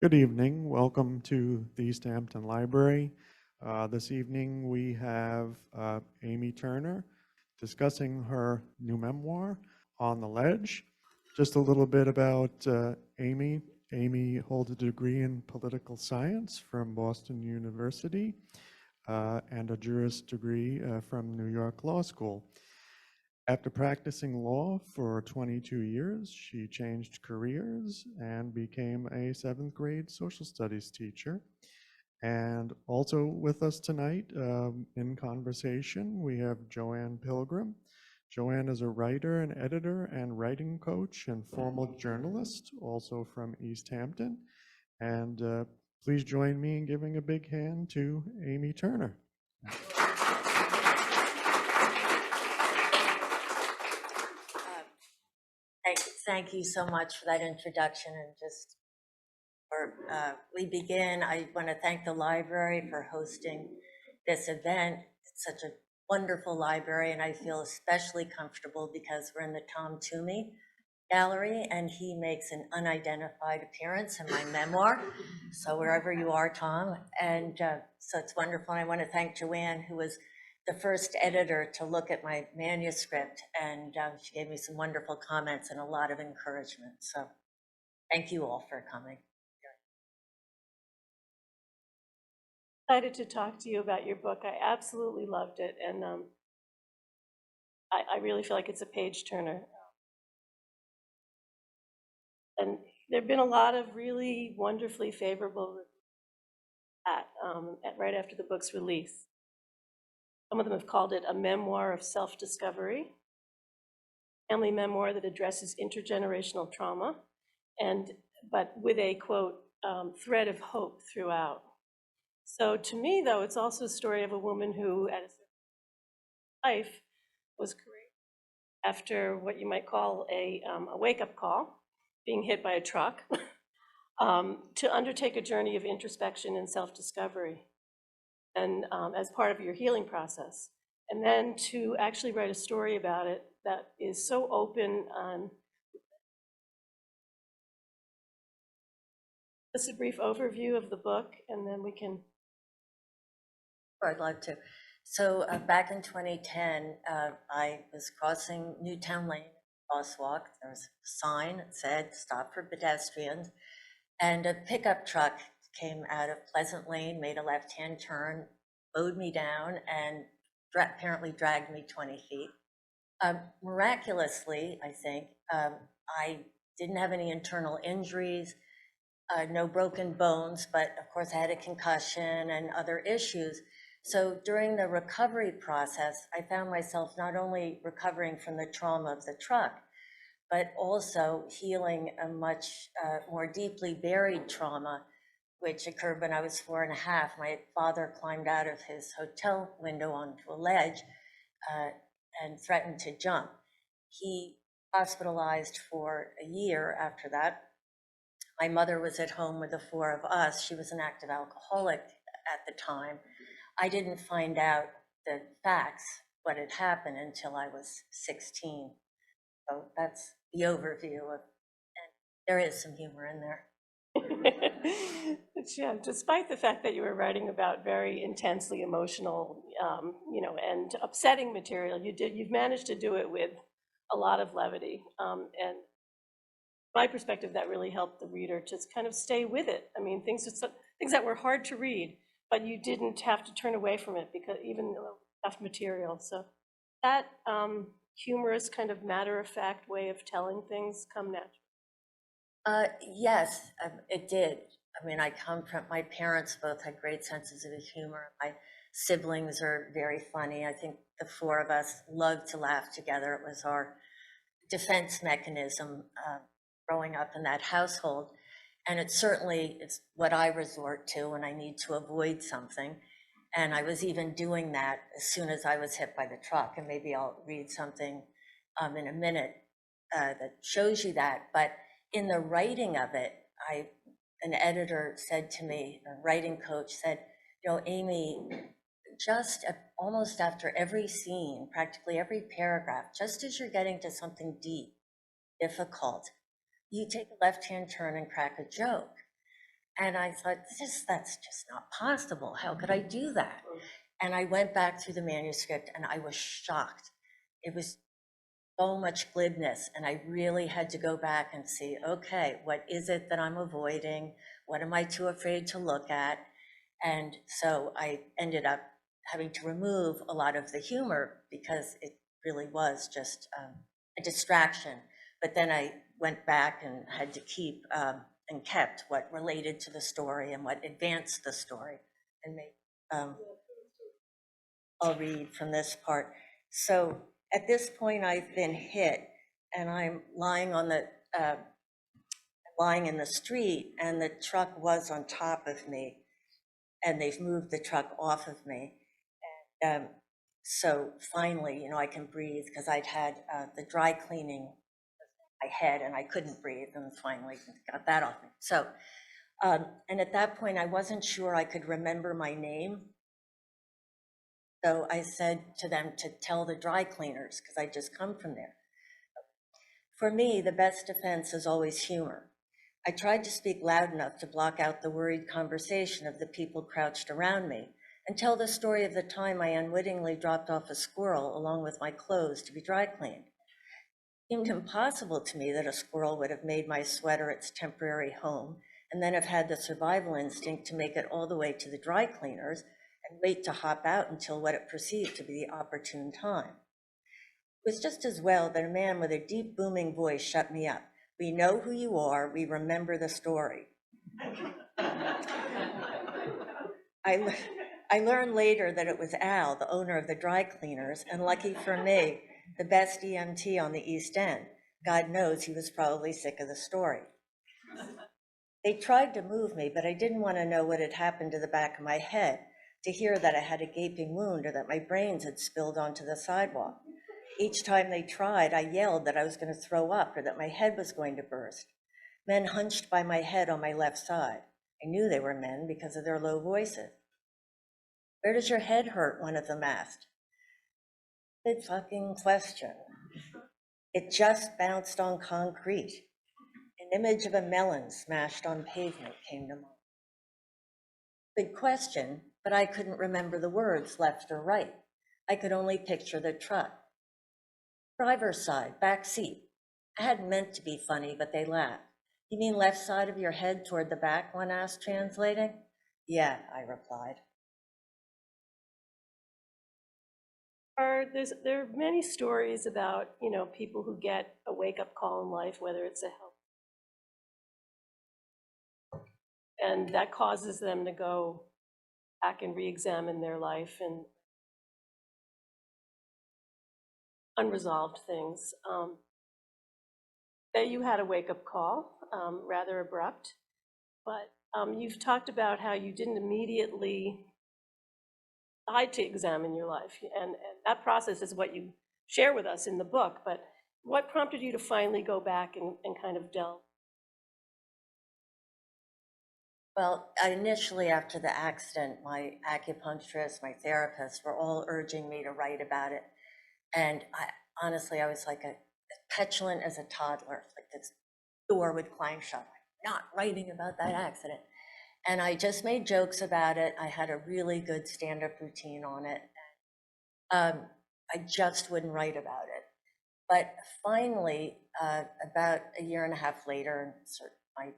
Good evening. Welcome to the East Hampton Library. This evening we have Amy Turner discussing her new memoir, On the Ledge. Just a little bit about Amy. Amy holds a degree in political science from Boston University and a Juris degree from New York Law School. After practicing law for 22 years, she changed careers and became a 7th grade social studies teacher. And also with us tonight in conversation, we have Joanne Pilgrim. Joanne is a writer and editor and writing coach and formal journalist, also from East Hampton. And please join me in giving a big hand to Amy Turner. Thank you so much for that introduction. And just before we begin, I want to thank the library for hosting this event. It's such a wonderful library, and I feel especially comfortable because we're in the Tom Toomey Gallery, and he makes an unidentified appearance in my memoir. So wherever you are, Tom, and so it's wonderful. And I want to thank Joanne, who was the first editor to look at my manuscript, and she gave me some wonderful comments and a lot of encouragement. So thank you all for coming. Excited to talk to you about your book. I absolutely loved it, and I really feel like it's a page turner. And there have been a lot of really wonderfully favorable right after the book's release. Some of them have called it a memoir of self-discovery, family memoir that addresses intergenerational trauma, but with a, quote, thread of hope throughout. So to me, though, it's also a story of a woman who, at a certain life, was courageous after what you might call a wake-up call, being hit by a truck, to undertake a journey of introspection and self-discovery, and as part of your healing process, and then to actually write a story about it that is so open on. Just a brief overview of the book, and then we can. I'd love to. So back in 2010, I was crossing Newtown Lane, crosswalk. There was a sign that said, "Stop for pedestrians." And a pickup truck came out of Pleasant Lane, made a left-hand turn, mowed me down, and apparently dragged me 20 feet. Miraculously, I think, I didn't have any internal injuries, no broken bones, but of course I had a concussion and other issues. So during the recovery process, I found myself not only recovering from the trauma of the truck, but also healing a much more deeply buried trauma, which occurred when I was 4.5. My father climbed out of his hotel window onto a ledge and threatened to jump. He hospitalized for a year after that. My mother was at home with the 4 of us. She was an active alcoholic at the time. I didn't find out the facts, what had happened, until I was 16. So that's the overview of, and there is some humor in there. Yeah, despite the fact that you were writing about very intensely emotional, and upsetting material, you've managed to do it with a lot of levity. And my perspective, that really helped the reader just kind of stay with it. I mean, things that were hard to read, but you didn't have to turn away from it because even tough material. So that humorous kind of matter-of-fact way of telling things come natural. Yes, it did. I mean, I come from, my parents both had great senses of humor. My siblings are very funny. I think the 4 of us loved to laugh together. It was our defense mechanism growing up in that household. And it certainly is what I resort to when I need to avoid something. And I was even doing that as soon as I was hit by the truck. And maybe I'll read something in a minute that shows you that. But in the writing of it, an editor said to me, a writing coach said, Amy, just almost after every scene, practically every paragraph, just as you're getting to something deep, difficult, you take a left-hand turn and crack a joke. And I thought, that's just not possible. How could I do that? And I went back through the manuscript and I was shocked. It was so much glibness, and I really had to go back and see, okay, what is it that I'm avoiding? What am I too afraid to look at? And so I ended up having to remove a lot of the humor because it really was just a distraction. But then I went back and had to keep and kept what related to the story and what advanced the story. And I'll read from this part. So at this point, I've been hit, and I'm lying on the lying in the street, and the truck was on top of me, and they've moved the truck off of me. And so finally, I can breathe because I'd had the dry cleaning my head, and I couldn't breathe, and finally got that off me. So, and at that point, I wasn't sure I could remember my name. So I said to them to tell the dry cleaners, because I'd just come from there. For me, the best defense is always humor. I tried to speak loud enough to block out the worried conversation of the people crouched around me and tell the story of the time I unwittingly dropped off a squirrel along with my clothes to be dry cleaned. It seemed impossible to me that a squirrel would have made my sweater its temporary home and then have had the survival instinct to make it all the way to the dry cleaners and wait to hop out until what it perceived to be the opportune time. It was just as well that a man with a deep booming voice shut me up. We know who you are, we remember the story. I learned later that it was Al, the owner of the dry cleaners, and lucky for me, the best EMT on the East End. God knows he was probably sick of the story. They tried to move me, but I didn't want to know what had happened to the back of my head, to hear that I had a gaping wound or that my brains had spilled onto the sidewalk. Each time they tried, I yelled that I was going to throw up or that my head was going to burst. Men hunched by my head on my left side. I knew they were men because of their low voices. Where does your head hurt? One of them asked. Good fucking question. It just bounced on concrete. An image of a melon smashed on pavement came to mind. Good question, but I couldn't remember the words left or right. I could only picture the truck. Driver's side, back seat. I hadn't meant to be funny, but they laughed. You mean left side of your head toward the back, one asked, translating. Yeah, I replied. There are many stories about, people who get a wake-up call in life, whether it's a health, and that causes them to go back and re-examine their life and unresolved things. That you had a wake-up call, rather abrupt, but you've talked about how you didn't immediately decide to examine your life, and that process is what you share with us in the book, but what prompted you to finally go back and kind of delve? Well, initially after the accident, my acupuncturist, my therapist were all urging me to write about it. And honestly, I was like as petulant as a toddler, like this door would clang shut. I'm not writing about that accident. And I just made jokes about it. I had a really good stand-up routine on it. I just wouldn't write about it. But finally, about a year and a half later, I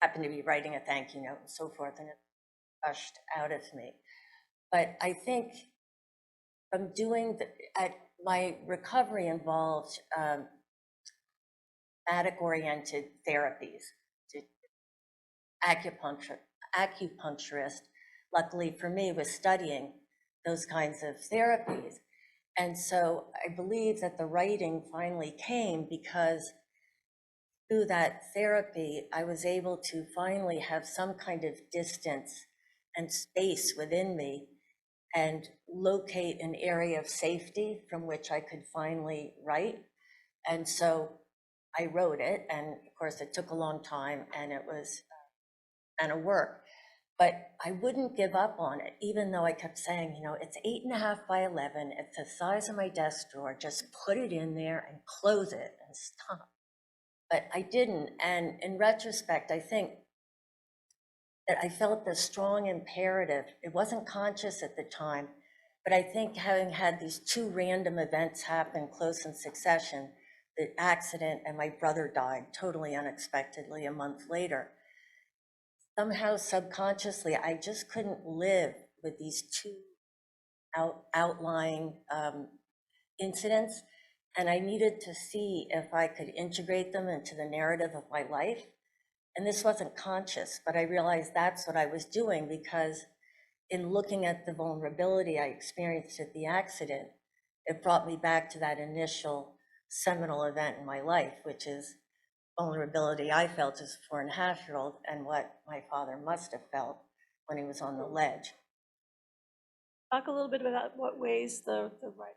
happened to be writing a thank you note and so forth, and it rushed out of me. But I think from my recovery involved somatic-oriented therapies. Acupuncturist, luckily for me, was studying those kinds of therapies. And so I believe that the writing finally came because through that therapy, I was able to finally have some kind of distance and space within me and locate an area of safety from which I could finally write. And so I wrote it, and of course it took a long time, and it was a work, but I wouldn't give up on it, even though I kept saying, it's 8.5 by 11, it's the size of my desk drawer, just put it in there and close it and stop. But I didn't, and in retrospect, I think that I felt the strong imperative. It wasn't conscious at the time, but I think having had these two random events happen close in succession, the accident and my brother died totally unexpectedly a month later, somehow subconsciously, I just couldn't live with these two outlying incidents. And I needed to see if I could integrate them into the narrative of my life. And this wasn't conscious, but I realized that's what I was doing, because in looking at the vulnerability I experienced at the accident, it brought me back to that initial seminal event in my life, which is vulnerability I felt as a 4.5-year-old and what my father must have felt when he was on the ledge. Talk a little bit about what ways the writing.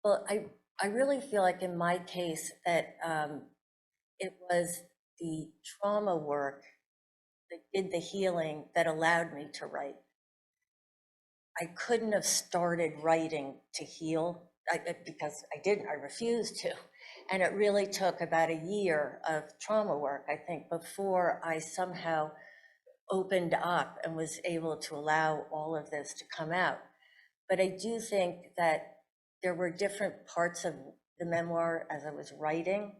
Well, I really feel like in my case that it was the trauma work that did the healing that allowed me to write. I couldn't have started writing to heal because I didn't, I refused to. And it really took about a year of trauma work, I think, before I somehow opened up and was able to allow all of this to come out. But I do think that there were different parts of the memoir as I was writing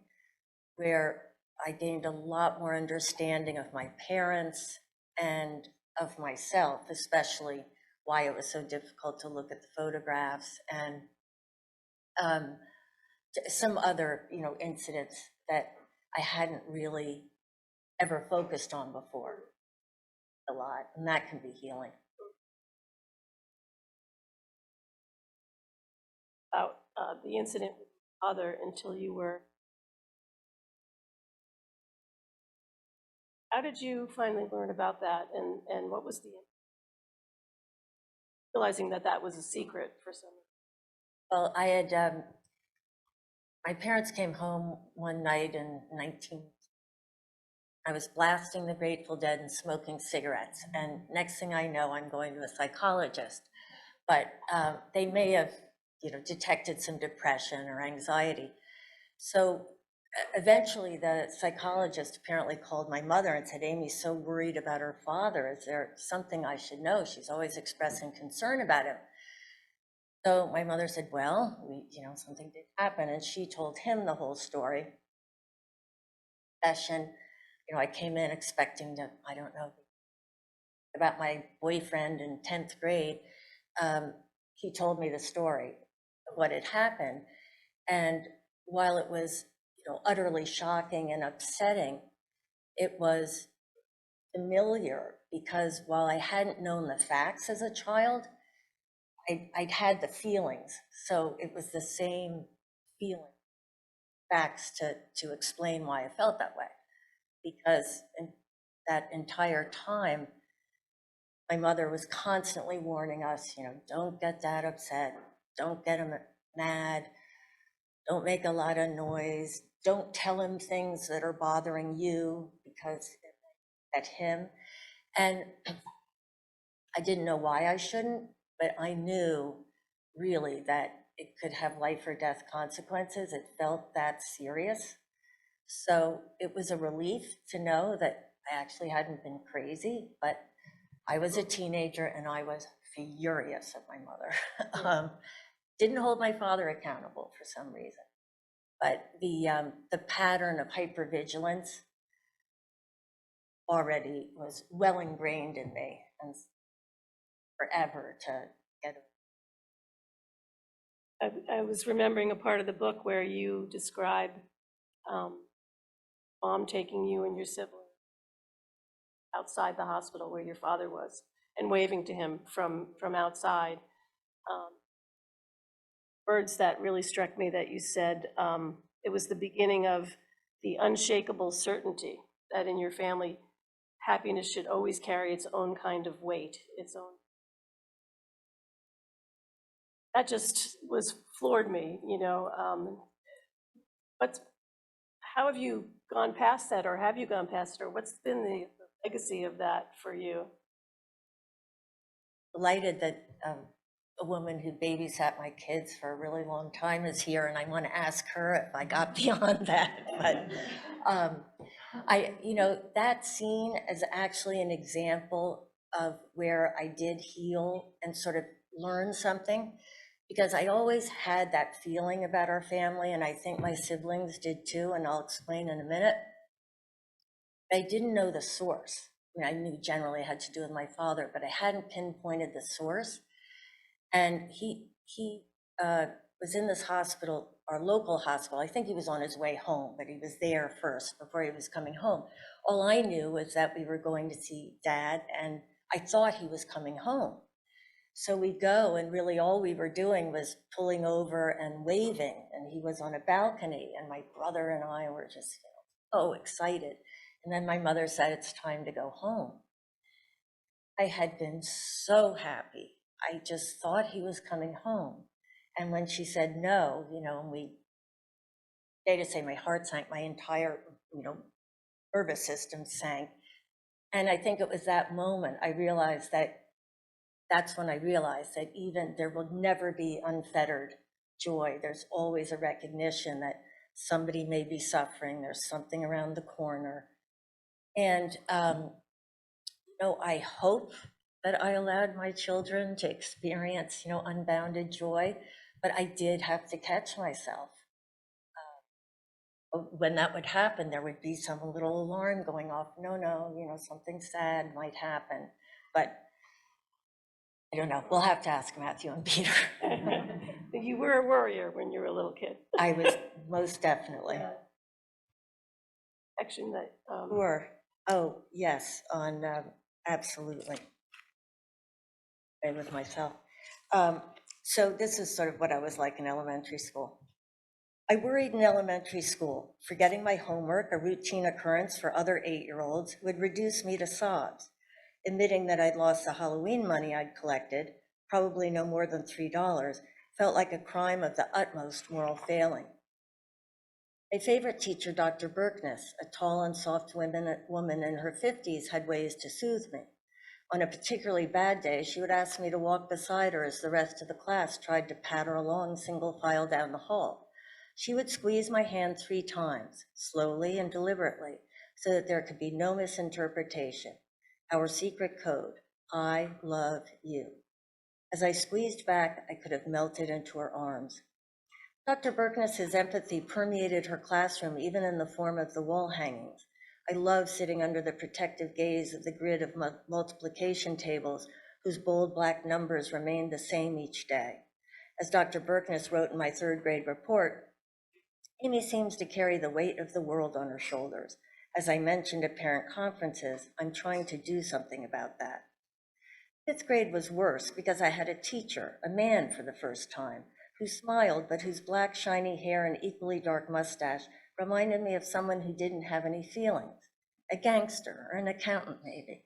where I gained a lot more understanding of my parents and of myself, especially why it was so difficult to look at the photographs and some other, incidents that I hadn't really ever focused on before a lot, and that can be healing. About the incident with your father until you were. How did you finally learn about that, and what was the realizing that that was a secret for some? Well, I had my parents came home one night in 19. I was blasting the Grateful Dead and smoking cigarettes, and next thing I know, I'm going to a psychologist. But they may have, detected some depression or anxiety. So eventually, the psychologist apparently called my mother and said, "Amy's so worried about her father. Is there something I should know? She's always expressing concern about him." So my mother said, "Well, something did happen," and she told him the whole story. Session, I came in expecting to, I don't know, about my boyfriend in 10th grade. He told me the story of what had happened. And while it was, utterly shocking and upsetting, it was familiar because while I hadn't known the facts as a child, I'd had the feelings. So it was the same feeling, facts to explain why I felt that way. Because in that entire time, my mother was constantly warning us, don't get Dad upset, don't get him mad, don't make a lot of noise, don't tell him things that are bothering you because at him. And I didn't know why I shouldn't, but I knew really that it could have life or death consequences. It felt that serious. So it was a relief to know that I actually hadn't been crazy, but I was a teenager and I was furious at my mother. Didn't hold my father accountable for some reason, but the pattern of hypervigilance already was well ingrained in me and forever to get it. I was remembering a part of the book where you describe Mom taking you and your sibling outside the hospital where your father was and waving to him from outside. Words that really struck me that you said, it was the beginning of the unshakable certainty that in your family, happiness should always carry its own kind of weight, its own. That just floored me, how have you gone past that, or have you gone past it, or what's been the legacy of that for you? Delighted that a woman who babysat my kids for a really long time is here, and I want to ask her if I got beyond that. But that scene is actually an example of where I did heal and sort of learn something, because I always had that feeling about our family, and I think my siblings did too, and I'll explain in a minute. I didn't know the source. I mean, I knew generally it had to do with my father, but I hadn't pinpointed the source. And he was in this hospital, our local hospital. I think he was on his way home, but he was there first before he was coming home. All I knew was that we were going to see Dad, and I thought he was coming home. So we go, and really all we were doing was pulling over and waving, and he was on a balcony, and my brother and I were just so excited. And then my mother said, it's time to go home. I had been so happy. I just thought he was coming home. And when she said no, they just say my heart sank, my entire, nervous system sank. And I think it was that moment that's when I realized that even there will never be unfettered joy. There's always a recognition that somebody may be suffering. There's something around the corner. And, I hope that I allowed my children to experience, unbounded joy, but I did have to catch myself. When that would happen, there would be some little alarm going off. No, something sad might happen, but I don't know. We'll have to ask Matthew and Peter. You were a worrier when you were a little kid. I was, most definitely. Action that. Sure. Oh, yes, absolutely. With myself. So this is sort of what I was like in elementary school. I worried in elementary school. Forgetting my homework, a routine occurrence for other 8-year-olds, would reduce me to sobs. Admitting that I'd lost the Halloween money I'd collected, probably no more than $3, felt like a crime of the utmost moral failing. My favorite teacher, Dr. Berkness, a tall and soft woman in her 50s, had ways to soothe me. On a particularly bad day, she would ask me to walk beside her as the rest of the class tried to patter along single file down the hall. She would squeeze my hand 3 times, slowly and deliberately, so that there could be no misinterpretation. Our secret code, I love you. As I squeezed back, I could have melted into her arms. Dr. Berkness's empathy permeated her classroom, even in the form of the wall hangings. I loved sitting under the protective gaze of the grid of multiplication tables, whose bold black numbers remained the same each day. As Dr. Berkness wrote in my 3rd grade report, Amy seems to carry the weight of the world on her shoulders. As I mentioned at parent conferences, I'm trying to do something about that. 5th grade was worse because I had a teacher, a man for the first time, who smiled, but whose black, shiny hair and equally dark mustache reminded me of someone who didn't have any feelings, a gangster or an accountant, maybe.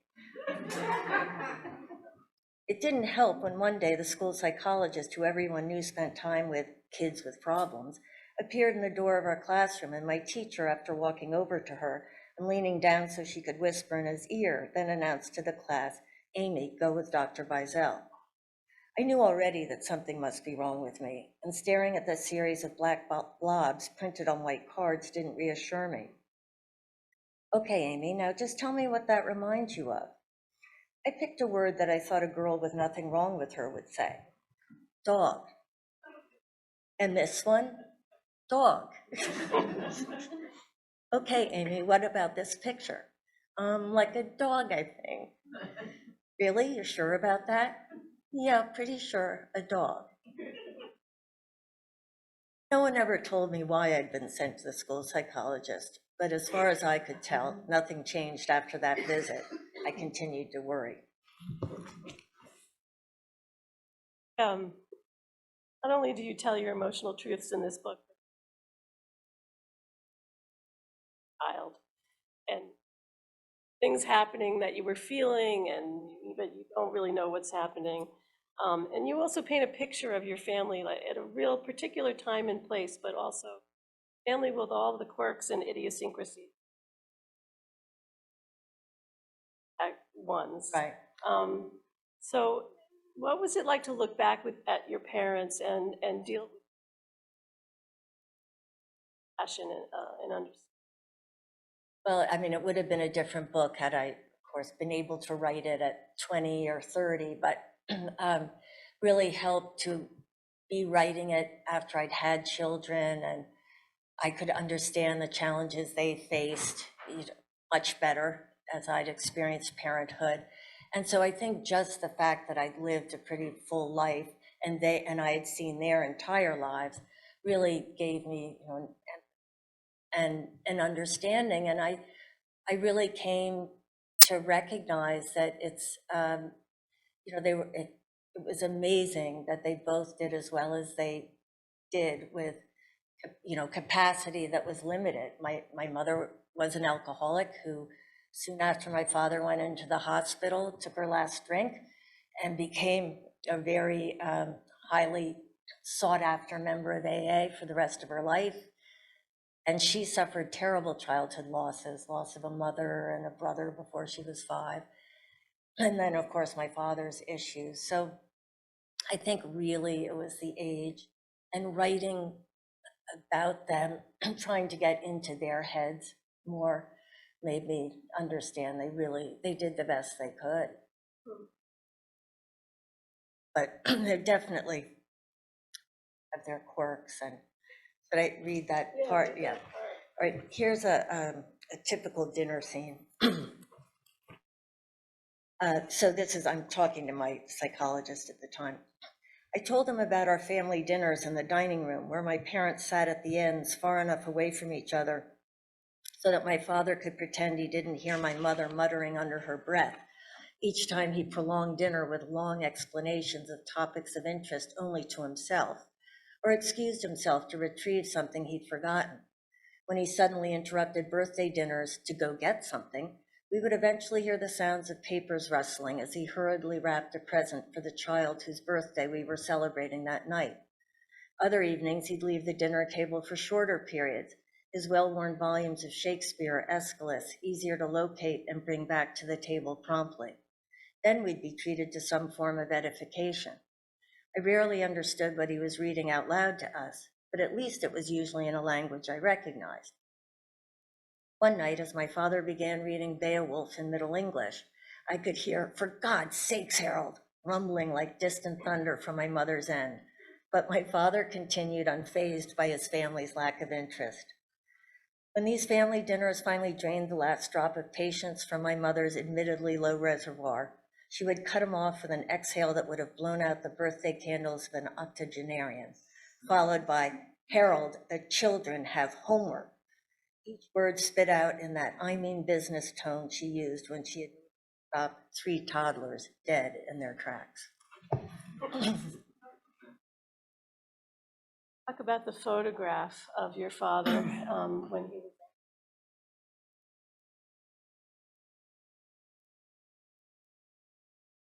It didn't help when one day the school psychologist, who everyone knew spent time with kids with problems, appeared in the door of our classroom, and my teacher, after walking over to her and leaning down so she could whisper in his ear, then announced to the class, Amy, go with Dr. Bizel. I knew already that something must be wrong with me, and staring at the series of black blobs printed on white cards didn't reassure me. Okay, Amy, now just tell me what that reminds you of. I picked a word that I thought a girl with nothing wrong with her would say. Dog. And this one? Dog. Okay, Amy, what about this picture? Like a dog, I think. Really? You're sure about that? Yeah, pretty sure, a dog. No one ever told me why I'd been sent to the school psychologist, but as far as I could tell, nothing changed after that visit. I continued to worry. Not only do you tell your emotional truths in this book, child, and things happening that you were feeling, but you don't really know what's happening. And you also paint a picture of your family at a real particular time and place, but also family with all the quirks and idiosyncrasies at once. Right. So what was it like to look back at your parents and deal with passion and understanding? Well, I mean, it would have been a different book had I, of course, been able to write it at 20 or 30, but really helped to be writing it after I'd had children, and I could understand the challenges they faced much better as I'd experienced parenthood. And so I think just the fact that I'd lived a pretty full life and I had seen their entire lives really gave me, an understanding. And I really came to recognize that it's, it was amazing that they both did as well as they did with, capacity that was limited. My mother was an alcoholic who, soon after my father went into the hospital, took her last drink and became a very highly sought after member of AA for the rest of her life. And she suffered terrible childhood losses, loss of a mother and a brother before she was 5. And then, of course, my father's issues. So I think really it was the age and writing about them, trying to get into their heads more, made me understand they did the best they could. But they definitely have their quirks. And should I read that part? Yeah. All right, here's a typical dinner scene. So this is, I'm talking to my psychologist at the time. I told him about our family dinners in the dining room where my parents sat at the ends far enough away from each other so that my father could pretend he didn't hear my mother muttering under her breath each time he prolonged dinner with long explanations of topics of interest only to himself, or excused himself to retrieve something he'd forgotten. When he suddenly interrupted birthday dinners to go get something, we would eventually hear the sounds of papers rustling as he hurriedly wrapped a present for the child whose birthday we were celebrating that night. Other evenings, he'd leave the dinner table for shorter periods, his well-worn volumes of Shakespeare, Aeschylus, easier to locate and bring back to the table promptly. Then we'd be treated to some form of edification. I rarely understood what he was reading out loud to us, but at least it was usually in a language I recognized. One night, as my father began reading Beowulf in Middle English, I could hear, "For God's sakes, Harold," rumbling like distant thunder from my mother's end. But my father continued unfazed by his family's lack of interest. When these family dinners finally drained the last drop of patience from my mother's admittedly low reservoir, she would cut him off with an exhale that would have blown out the birthday candles of an octogenarian, followed by, "Harold, the children have homework." Each word spit out in that "I mean business" tone she used when she had stopped 3 toddlers dead in their tracks. Talk about the photograph of your father when he was.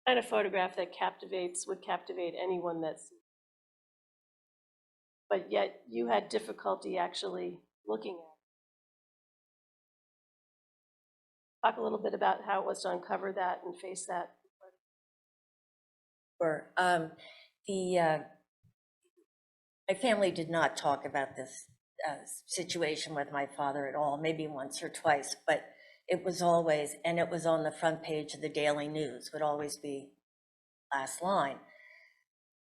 Kind of photograph that would captivate anyone that's, but yet you had difficulty actually looking at it. Talk a little bit about how it was to uncover that and face that. Or my family did not talk about this situation with my father at all, maybe once or twice, but it was always, and it was on the front page of the Daily News, would always be last line.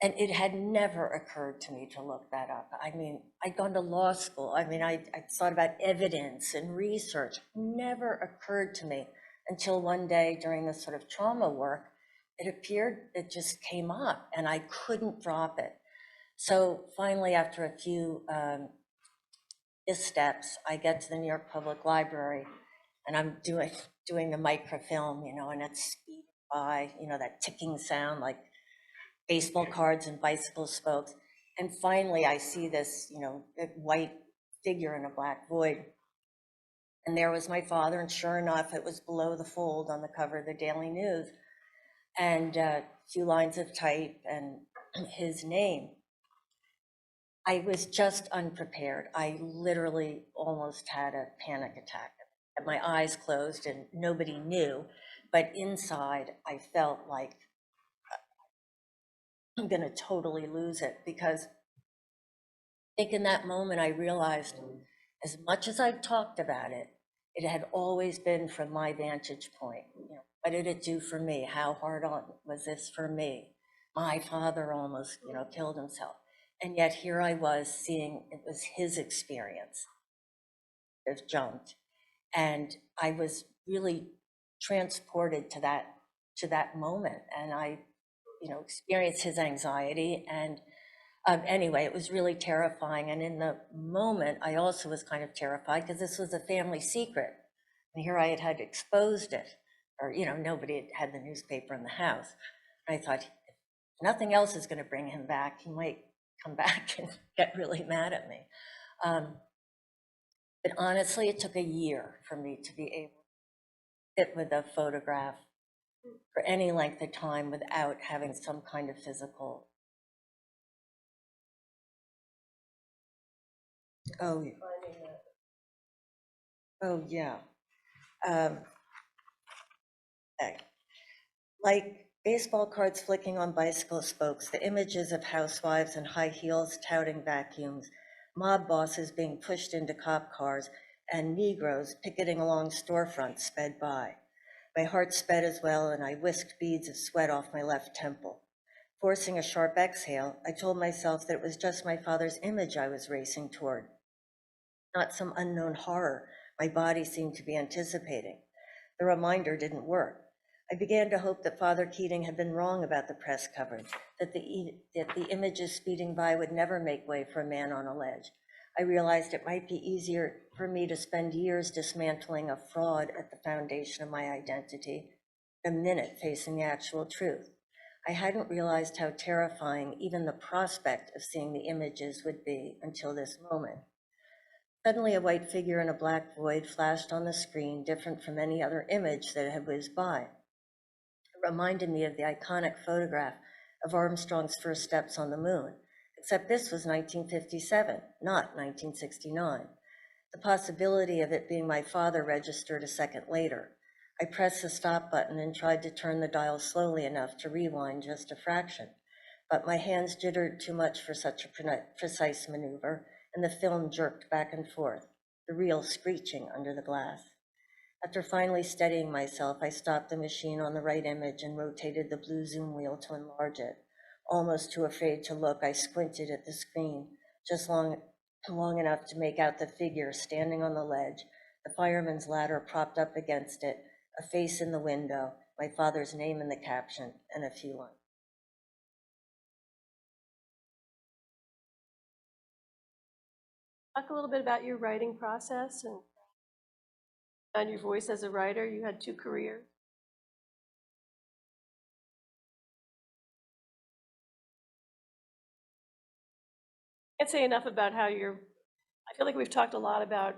And it had never occurred to me to look that up. I mean, I'd gone to law school. I mean, I thought about evidence and research. Never occurred to me until one day during this sort of trauma work, it just came up and I couldn't drop it. So finally, after a few missteps, I get to the New York Public Library and I'm doing the microfilm, and it's speeding by, that ticking sound like baseball cards and bicycle spokes. And finally, I see this, white figure in a black void. And there was my father, and sure enough, it was below the fold on the cover of the Daily News, and a few lines of type and his name. I was just unprepared. I literally almost had a panic attack. My eyes closed and nobody knew, but inside I felt like I'm gonna totally lose it, because I think in that moment I realized as much as I've talked about it, It had always been from my vantage point. What did it do for me? How hard on was this for me? My father almost, killed himself. And yet here I was seeing it was his experience that jumped. And I was really transported to that moment. And I, experienced his anxiety. And anyway, it was really terrifying. And in the moment, I also was kind of terrified because this was a family secret. And here I had exposed it, or, nobody had the newspaper in the house. And I thought, if nothing else is going to bring him back, he might come back and get really mad at me. But honestly, it took a year for me to be able to sit with a photograph for any length of time without having some kind of physical. Oh, yeah. Okay. Like baseball cards flicking on bicycle spokes, the images of housewives in high heels touting vacuums, mob bosses being pushed into cop cars, and Negroes picketing along storefronts sped by. My heart sped as well, and I whisked beads of sweat off my left temple. Forcing a sharp exhale, I told myself that it was just my father's image I was racing toward, not some unknown horror my body seemed to be anticipating. The reminder didn't work. I began to hope that Father Keating had been wrong about the press coverage, that the images speeding by would never make way for a man on a ledge. I realized it might be easier for me to spend years dismantling a fraud at the foundation of my identity than a minute facing the actual truth. I hadn't realized how terrifying even the prospect of seeing the images would be until this moment. Suddenly, a white figure in a black void flashed on the screen, different from any other image that had whizzed by. It reminded me of the iconic photograph of Armstrong's first steps on the moon, except this was 1957, not 1969. The possibility of it being my father registered a second later. I pressed the stop button and tried to turn the dial slowly enough to rewind just a fraction, but my hands jittered too much for such a precise maneuver, and the film jerked back and forth, the reel screeching under the glass. After finally steadying myself, I stopped the machine on the right image and rotated the blue zoom wheel to enlarge it. Almost too afraid to look, I squinted at the screen, just long enough to make out the figure standing on the ledge, the fireman's ladder propped up against it, a face in the window, my father's name in the caption, and a few lines. Talk a little bit about your writing process and your voice as a writer. You had 2 careers. Can't say enough about how I feel like we've talked a lot about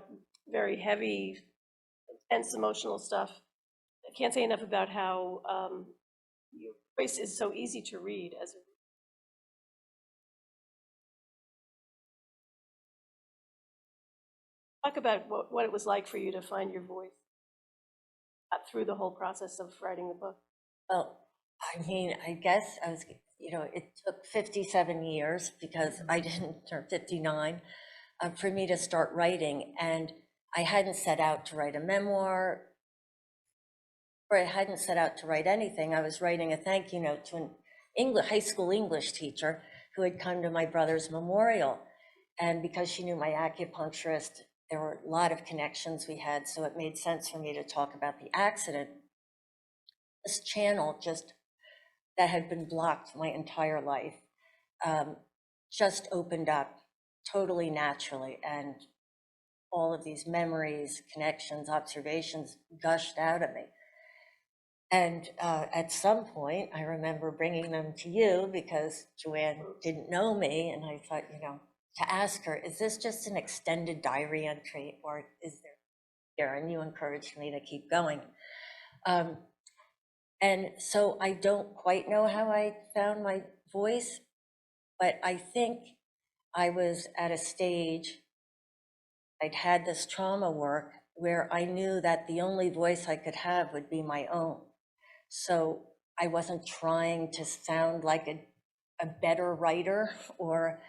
very heavy, intense emotional stuff. I can't say enough about how your voice is so easy to read as a talk about what it was like for you to find your voice through the whole process of writing the book. Well, I mean, I guess I was, it took 57 years because I didn't turn 59 for me to start writing. And I hadn't set out to write a memoir, or I hadn't set out to write anything. I was writing a thank you note to an high school English teacher who had come to my brother's memorial. And because she knew my acupuncturist, there were a lot of connections we had, so it made sense for me to talk about the accident. This channel that had been blocked my entire life just opened up totally naturally, and all of these memories, connections, observations gushed out of me. And at some point, I remember bringing them to you because Joanne didn't know me, and I thought, to ask her, is this just an extended diary entry, or is there? And you encouraged me to keep going. And so I don't quite know how I found my voice, but I think I was at a stage, I'd had this trauma work where I knew that the only voice I could have would be my own. So I wasn't trying to sound like a better writer or,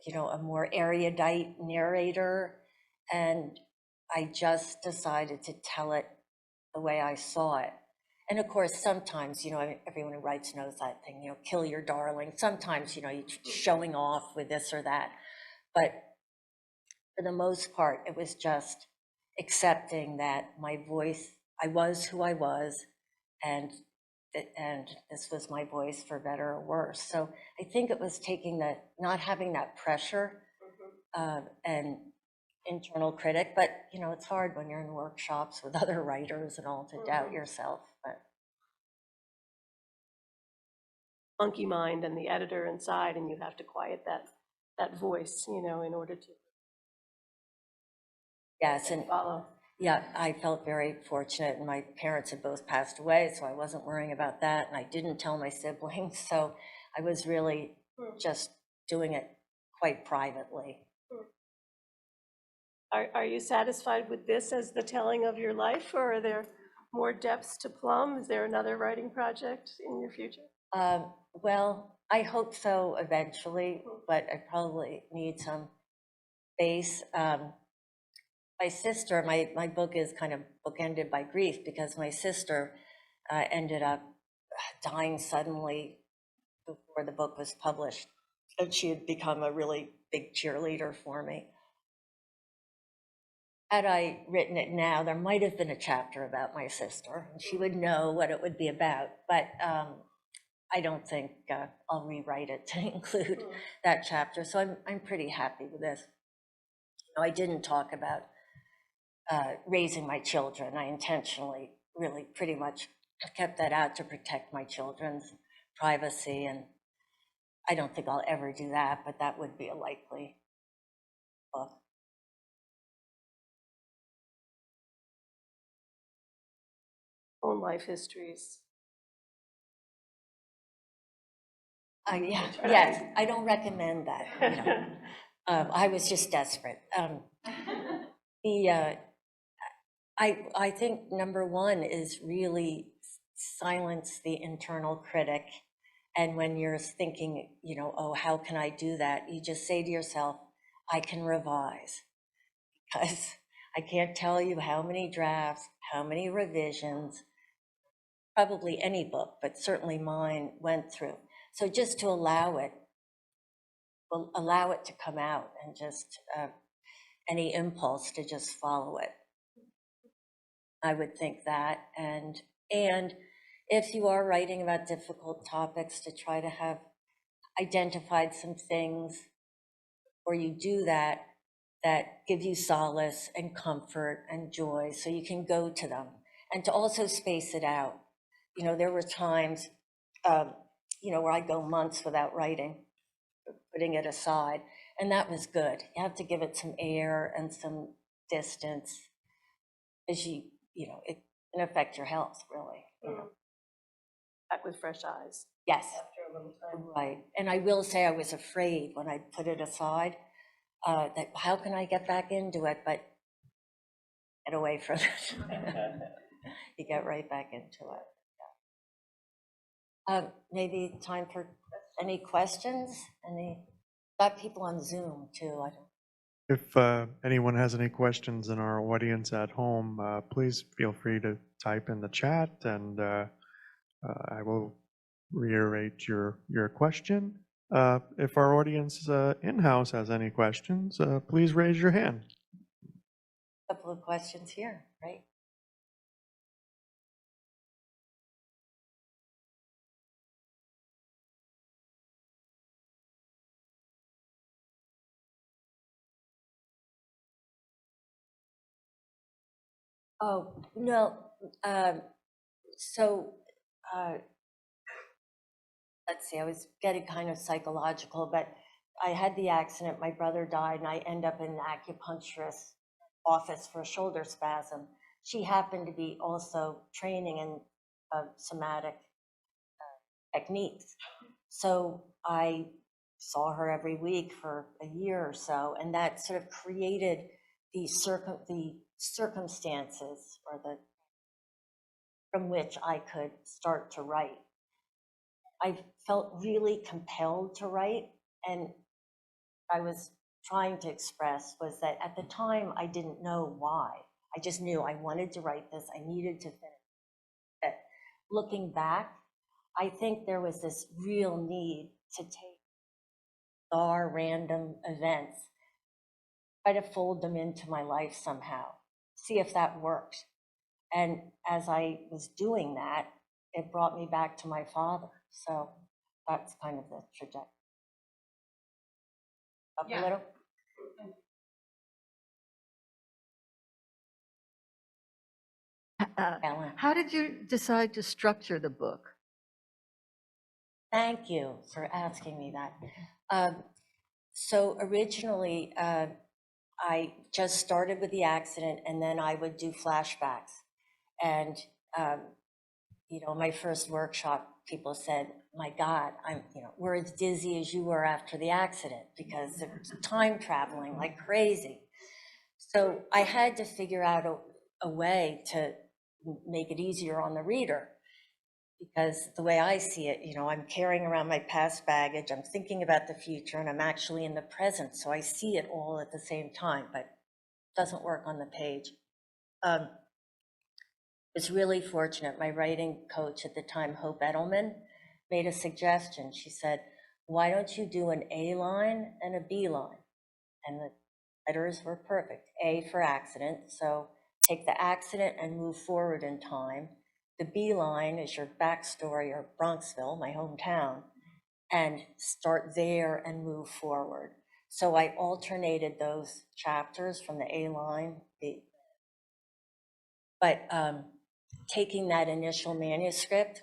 a more erudite narrator. And I just decided to tell it the way I saw it. And of course, sometimes, everyone who writes knows that thing, kill your darling. Sometimes, you're showing off with this or that. But for the most part, it was just accepting that my voice, I was who I was, and and this was my voice for better or worse. So I think it was taking that, not having that pressure and internal critic, but it's hard when you're in workshops with other writers and all to doubt yourself. But Monkey mind and the editor inside, and you have to quiet that voice, in order to yes, and follow. yeah, I felt very fortunate, and my parents had both passed away, so I wasn't worrying about that, and I didn't tell my siblings, so I was really just doing it quite privately. Are you satisfied with this as the telling of your life, or are there more depths to plumb? Is there another writing project in your future? Well, I hope so eventually, but I probably need some space. My sister, my book is kind of bookended by grief because my sister ended up dying suddenly before the book was published. And she had become a really big cheerleader for me. Had I written it now, there might have been a chapter about my sister, and she would know what it would be about. But I don't think I'll rewrite it to include that chapter. So I'm pretty happy with this. I didn't talk about raising my children. I intentionally really pretty much kept that out to protect my children's privacy, and I don't think I'll ever do that, but that would be a likely book. Own life histories. Yeah, yes, I don't recommend that. I was just desperate. I think number one is really silence the internal critic. And when you're thinking, oh, how can I do that? You just say to yourself, I can revise. Because I can't tell you how many drafts, how many revisions, probably any book, but certainly mine went through. So just to allow it to come out, and just any impulse to just follow it. I would think that, and if you are writing about difficult topics, to try to have identified some things, or you do that give you solace and comfort and joy, so you can go to them, and to also space it out. There were times, where I go months without writing, putting it aside, and that was good. You have to give it some air and some distance, as it can affect your health, really. Back with fresh eyes. Yes, After a little time. right. And I will say I was afraid when I put it aside, that how can I get back into it, but get away from it. You get right back into it. Yeah. Maybe time for any questions? Got people on Zoom too. I don't. If anyone has any questions in our audience at home, please feel free to type in the chat, and I will reiterate your question. If our audience in-house has any questions, please raise your hand. Couple of questions here, right? Oh, no. So, let's see, I was getting kind of psychological, but I had the accident, my brother died, and I end up in an acupuncturist's office for a shoulder spasm. She happened to be also training in somatic techniques. So I saw her every week for a year or so, and that sort of created the circumstances, or from which I could start to write. I felt really compelled to write, and I was trying to express was that at the time, I didn't know why. I just knew I wanted to write this. I needed to finish it. Looking back, I think there was this real need to take our random events, try to fold them into my life somehow, see if that worked. And as I was doing that, it brought me back to my father. So that's kind of the trajectory. Up a little? Ellen. How did you decide to structure the book? Thank you for asking me that. So originally, I just started with the accident, and then I would do flashbacks. And, my first workshop, people said, my God, we're as dizzy as you were after the accident, because it's time traveling like crazy. So I had to figure out a way to make it easier on the reader, because the way I see it, I'm carrying around my past baggage, I'm thinking about the future, and I'm actually in the present, so I see it all at the same time, but it doesn't work on the page. Was really fortunate. My writing coach at the time, Hope Edelman, made a suggestion. She said, why don't you do an A line and a B line? And the letters were perfect. A for accident, so take the accident and move forward in time. The B line is your backstory, or Bronxville, my hometown, and start there and move forward. So I alternated those chapters from the A line, but taking that initial manuscript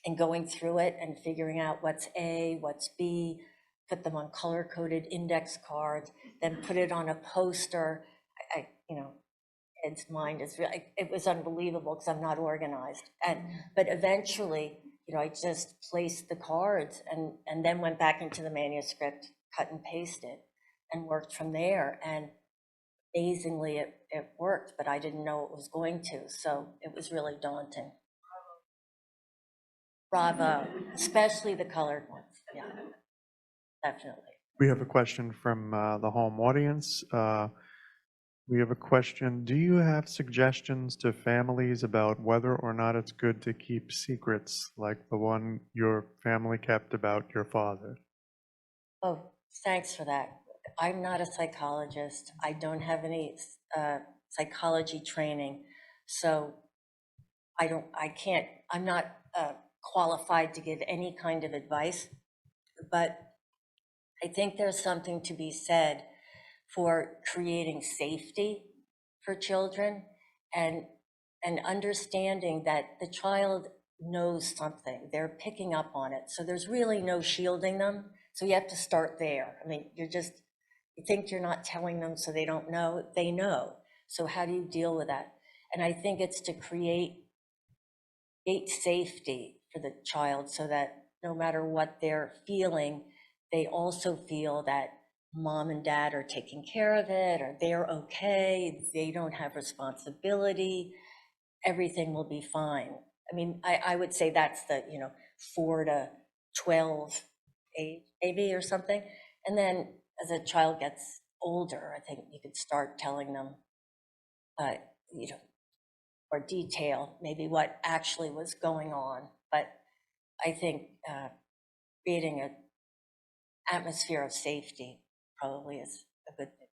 and going through it and figuring out what's A, what's B, put them on color-coded index cards, then put it on a poster. Ed's mind is really, it was unbelievable because I'm not organized. But eventually, I just placed the cards and then went back into the manuscript, cut and pasted, and worked from there. And amazingly, it worked, but I didn't know it was going to. So it was really daunting. Bravo, especially the colored ones. Yeah, definitely. We have a question from the home audience. We have a question. Do you have suggestions to families about whether or not it's good to keep secrets like the one your family kept about your father? Oh, thanks for that. I'm not a psychologist. I don't have any psychology training. So I'm not qualified to give any kind of advice, but I think there's something to be said for creating safety for children and understanding that the child knows something, they're picking up on it. So there's really no shielding them. So you have to start there. I mean, you think you're not telling them so they don't know, they know. So how do you deal with that? And I think it's to create safety for the child so that no matter what they're feeling, they also feel that mom and dad are taking care of it, or they're okay, they don't have responsibility, everything will be fine. I mean, I would say that's the, 4 to 12 age, maybe, or something. And then as a child gets older, I think you could start telling them, or detail maybe what actually was going on. But I think creating an atmosphere of safety probably is a good thing.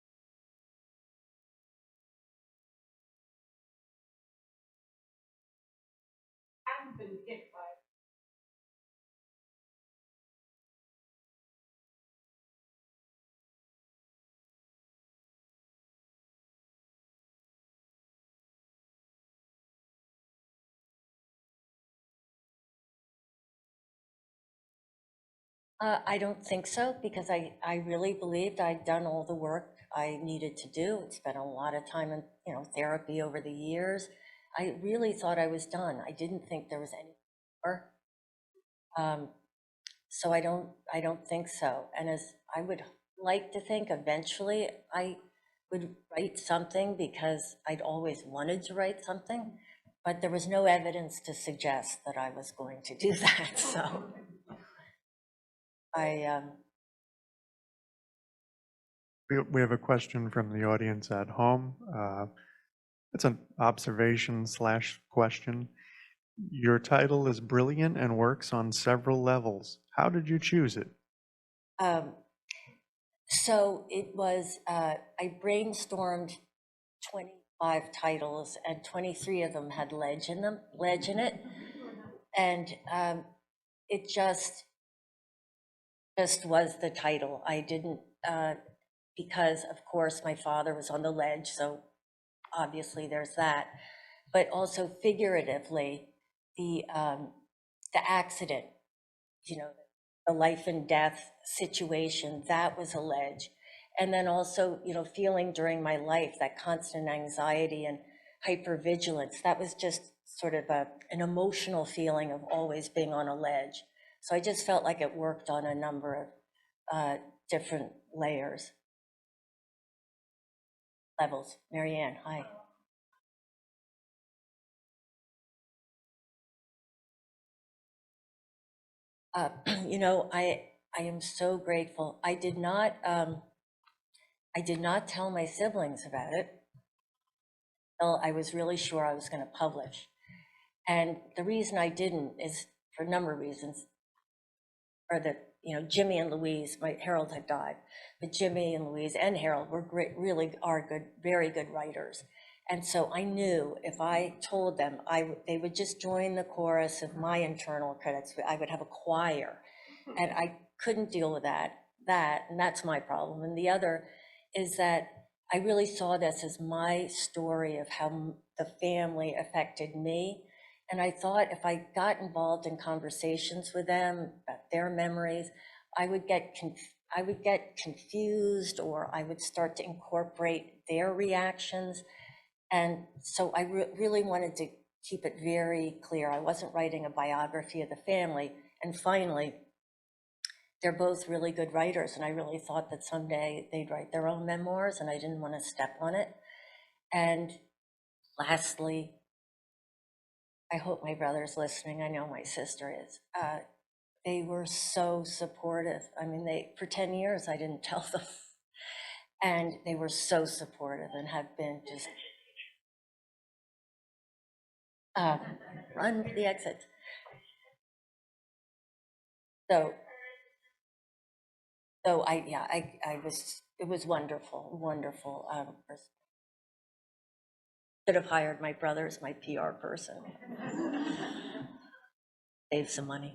I don't think so, because I really believed I'd done all the work I needed to do. It's been a lot of time in therapy over the years. I really thought I was done. I didn't think there was any more. So I don't think so. And as I would like to think eventually I would write something, because I'd always wanted to write something, but there was no evidence to suggest that I was going to do that. So We have a question from the audience at home. It's an observation slash question. Your title is brilliant and works on several levels. How did you choose it? So it was, I brainstormed 25 titles and 23 of them had ledge in it. And it just was the title. I didn't, because of course my father was on the ledge, so obviously there's that. But also figuratively, the accident, you know, the life and death situation, that was a ledge. And then also, you know, feeling during my life that constant anxiety and hypervigilance, that was just sort of an emotional feeling of always being on a ledge. So I just felt like it worked on a number of different levels. Marianne, hi. You know, I am so grateful. I did not tell my siblings about it until I was really sure I was going to publish. And the reason I didn't is for a number of reasons, or that, you know, Jimmy and Louise, Harold had died, but Jimmy and Louise and Harold were great, really are good, very good writers. And so I knew if I told them, they would just join the chorus of my internal credits. I would have a choir, and I couldn't deal with that, and that's my problem. And the other is that I really saw this as my story of how the family affected me. And I thought if I got involved in conversations with them about their memories, I would get confused, or I would start to incorporate their reactions. And so I really wanted to keep it very clear. I wasn't writing a biography of the family. And finally, they're both really good writers, and I really thought that someday they'd write their own memoirs, and I didn't want to step on it. And lastly, I hope my brother's listening. I know my sister is. They were so supportive. I mean, for 10 years, I didn't tell them. And they were so supportive and have been just, run the exit. So it was wonderful, wonderful. Should have hired my brother as my PR person. Save some money.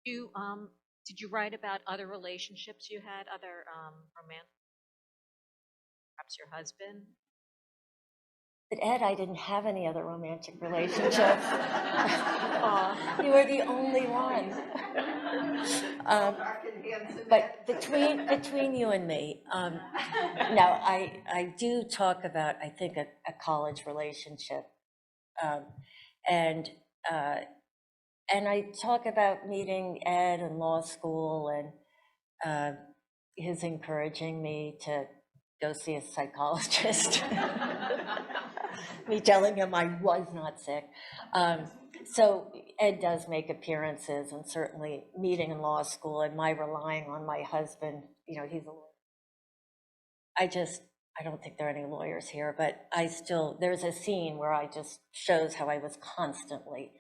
Did you write about other relationships you had, other romantic, perhaps your husband? But Ed, I didn't have any other romantic relationships. You were the only one. But between you and me, now I do talk about, I think, a college relationship, and I talk about meeting Ed in law school, and his encouraging me to go see a psychologist. Me telling him I was not sick. So Ed does make appearances, and certainly meeting in law school and my relying on my husband, you know, he's a lawyer. I don't think there are any lawyers here, but there's a scene where I just shows how I was constantly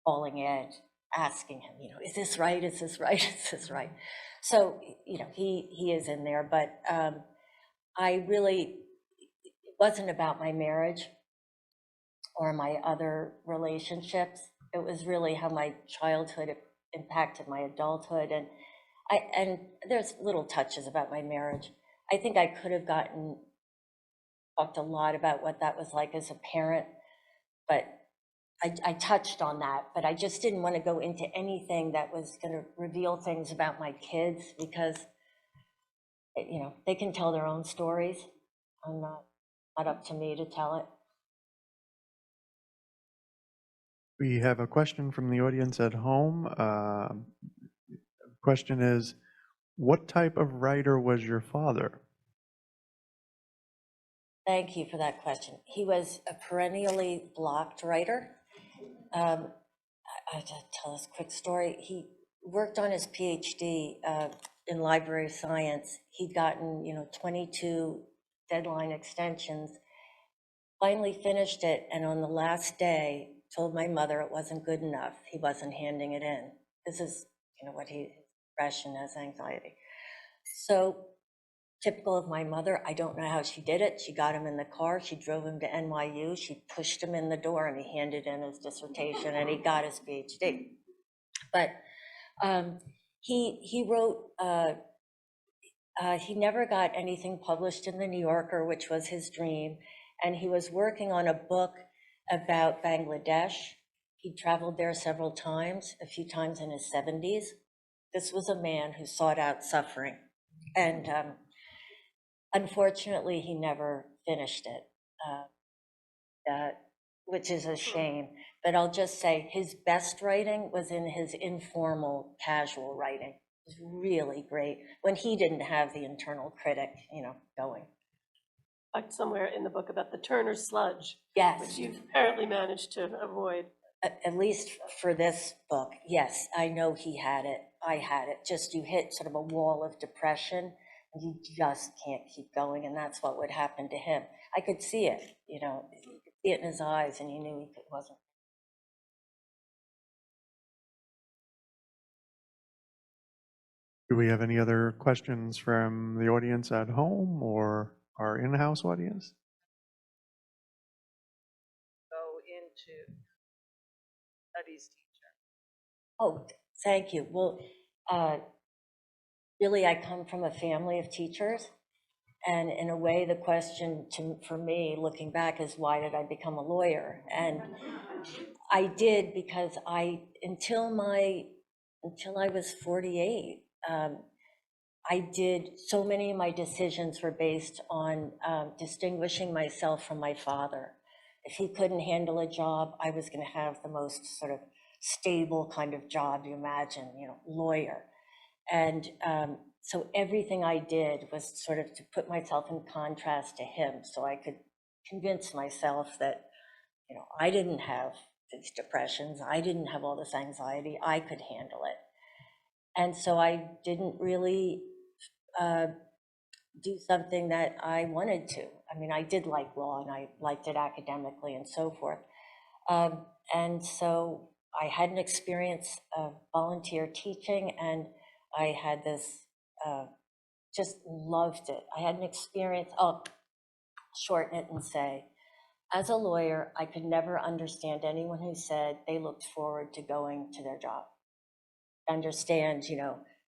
calling Ed, asking him, you know, is this right? Is this right? Is this right? So, you know, he is in there, but it wasn't about my marriage or my other relationships. It was really how my childhood impacted my adulthood. And there's little touches about my marriage. I think I could have talked a lot about what that was like as a parent, but I touched on that, but I just didn't want to go into anything that was going to reveal things about my kids, because, you know, they can tell their own stories. I'm not up to me to tell it. We have a question from the audience at home. Question is, what type of writer was your father? Thank you for that question. He was a perennially blocked writer. I just tell this quick story. He worked on his PhD in library science. He'd gotten, 22 deadline extensions, finally finished it, and on the last day, told my mother it wasn't good enough. He wasn't handing it in. This is, what his depression as anxiety. So typical of my mother, I don't know how she did it. She got him in the car, she drove him to NYU, she pushed him in the door, and he handed in his dissertation, and he got his PhD. But he wrote, he never got anything published in the New Yorker, which was his dream, and he was working on a book about Bangladesh. He traveled there several times, a few times in his 70s. This was a man who sought out suffering, and unfortunately, he never finished it, which is a shame. But I'll just say his best writing was in his informal, casual writing. It was really great when he didn't have the internal critic, going. Talked somewhere in the book about the Turner sludge, Yes. which you've apparently managed to avoid. At least for this book, yes, I know he had it. I had it. Just you hit sort of a wall of depression, and you just can't keep going, and that's what would happen to him. I could see it, you could see it in his eyes, and you knew he wasn't. Do we have any other questions from the audience at home or our in-house audience? Go into studies teacher. Oh, thank you. Well, really, I come from a family of teachers. And in a way, the question for me, looking back, is why did I become a lawyer? And I did because until I was 48, I did, so many of my decisions were based on distinguishing myself from my father. If he couldn't handle a job, I was going to have the most sort of stable kind of job you imagine, lawyer. And so everything I did was sort of to put myself in contrast to him, so I could convince myself that, I didn't have these depressions, I didn't have all this anxiety, I could handle it. And so I didn't really do something that I wanted to. I mean, I did like law, and I liked it academically and so forth. And so I had an experience of volunteer teaching, and I had this, just loved it. I had an experience, I'll shorten it and say, as a lawyer, I could never understand anyone who said they looked forward to going to their job. Understand,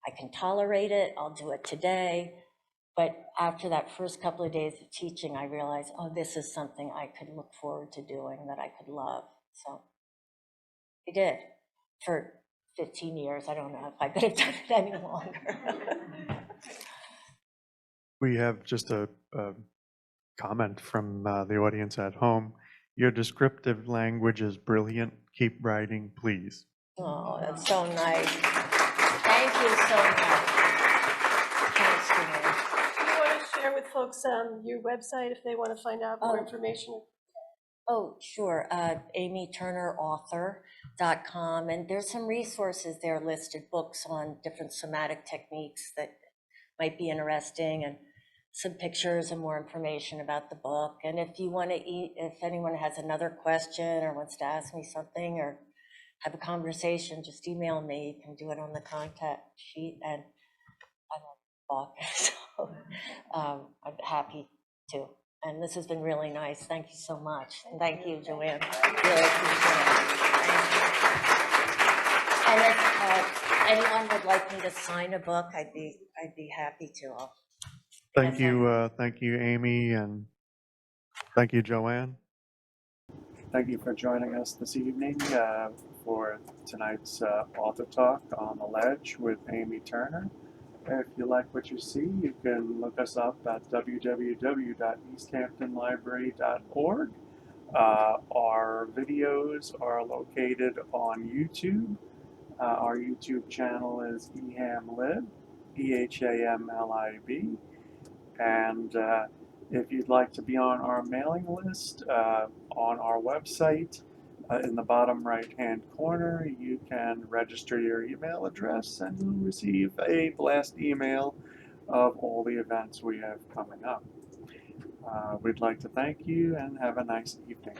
I can tolerate it, I'll do it today. But after that first couple of days of teaching, I realized, oh, this is something I could look forward to doing, that I could love. So I did for 15 years. I don't know if I could have done it any longer. We have just a comment from the audience at home. Your descriptive language is brilliant. Keep writing, please. Oh, that's so nice. Thank you so much. Thanks, Joanne. Do you want to share with folks your website if they want to find out more information? Oh, sure. amyturnerauthor.com. And there's some resources there listed, books on different somatic techniques that might be interesting, and some pictures and more information about the book. And if you want to if anyone has another question or wants to ask me something or have a conversation, just email me. You can do it on the contact sheet, and I'm on the book, so I'm happy to. And this has been really nice. Thank you so much. And thank you, Joanne. Really appreciate it. Thank you. And if anyone would like me to sign a book, I'd be happy to. Thank you, Amy, and thank you, Joanne. Thank you for joining us this evening for tonight's author talk on the ledge with Amy Turner. If you like what you see, you can look us up at www.easthamptonlibrary.org. Our videos are located on YouTube. Our YouTube channel is ehamlib, EHAMLIB. And if you'd like to be on our mailing list, on our website, In the bottom right-hand corner, you can register your email address and you'll receive a blast email of all the events we have coming up. We'd like to thank you and have a nice evening.